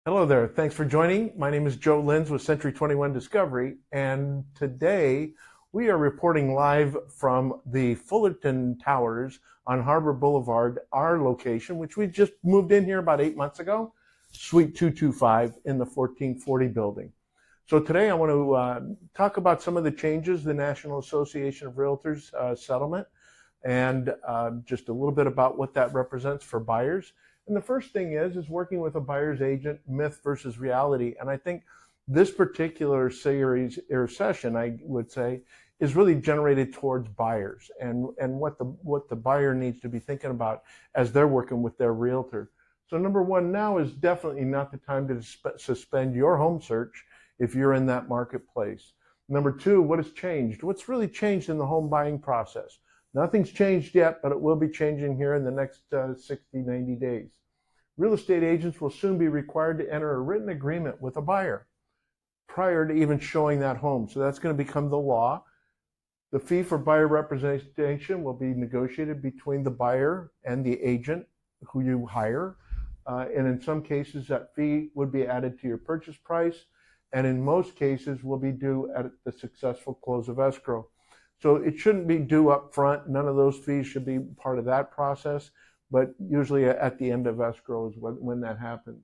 Hello there. Thanks for joining. My name is Joe Lenz with Century 21 Discovery, and today we are reporting live from the Fullerton Towers on Harbor Boulevard, our location, which we just moved in here about 8 months ago, Suite 225 in the 1440 building. So today I want to talk about some of the changes, the National Association of Realtors settlement, and just a little bit about what that represents for buyers. And the first thing is working with a buyer's agent, myth versus reality. And I think this particular series or session, I would say, is really generated towards buyers and what the buyer needs to be thinking about as they're working with their realtor. So number one, now is definitely not the time to suspend your home search if you're in that marketplace. Number two, what has changed? What's really changed in the home buying process? Nothing's changed yet, but it will be changing here in the next 60, 90 days. Real estate agents will soon be required to enter a written agreement with a buyer prior to even showing that home. So that's going to become the law. The fee for buyer representation will be negotiated between the buyer and the agent who you hire. And in some cases, that fee would be added to your purchase price. And in most cases, will be due at the successful close of escrow. So it shouldn't be due up front. None of those fees should be part of that process, but usually at the end of escrow is when that happens.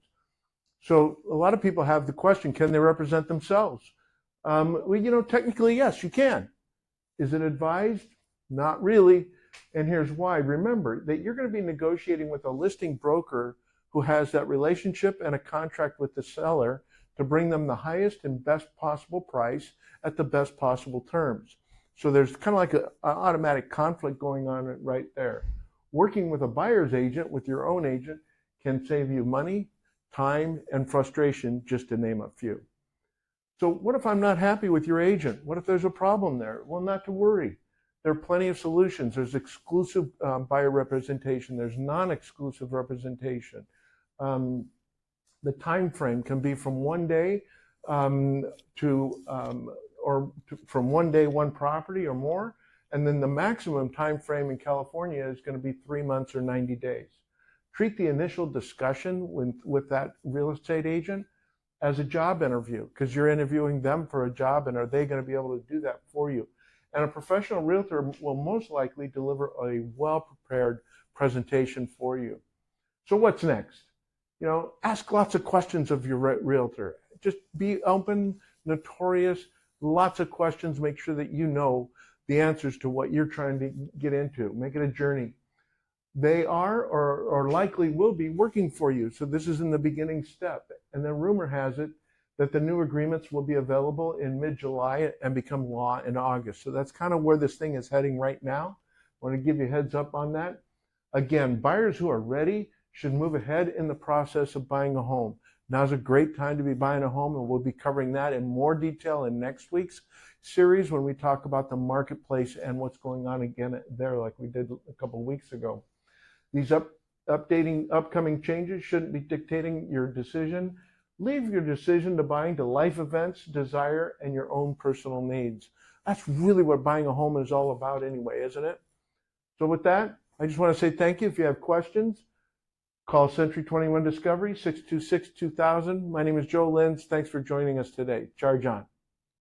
So a lot of people have the question, can they represent themselves? Well, technically, yes, you can. Is it advised? Not really. And here's why. Remember that you're going to be negotiating with a listing broker who has that relationship and a contract with the seller to bring them the highest and best possible price at the best possible terms. So there's kind of like an automatic conflict going on right there. Working with a buyer's agent, with your own agent, can save you money, time, and frustration, just to name a few. So what if I'm not happy with your agent? What if there's a problem there? Well, not to worry. There are plenty of solutions. There's exclusive buyer representation. There's non-exclusive representation. The time frame can be from 1 day from 1 day, one property or more. And then the maximum time frame in California is going to be 3 months or 90 days. Treat the initial discussion with that real estate agent as a job interview, because you're interviewing them for a job, and are they going to be able to do that for you? And a professional realtor will most likely deliver a well-prepared presentation for you. So what's next? Ask lots of questions of your realtor. Just be open, notorious, lots of questions. Make sure that you know the answers to what you're trying to get into. Make it a journey. They are or likely will be working for you. So this is in the beginning step. And then rumor has it that the new agreements will be available in mid-July and become law in August. So that's kind of where this thing is heading right now. I want to give you a heads up on that. Again, buyers who are ready should move ahead in the process of buying a home. Now's a great time to be buying a home, and we'll be covering that in more detail in next week's series when we talk about the marketplace and what's going on again there, like we did a couple of weeks ago. These upcoming changes shouldn't be dictating your decision. Leave your decision to buying to life events, desire, and your own personal needs. That's really what buying a home is all about anyway, isn't it? So with that, I just want to say thank you. If you have questions, call Century 21 Discovery, 626-2000. My name is Joe Lenz. Thanks for joining us today. Charge on.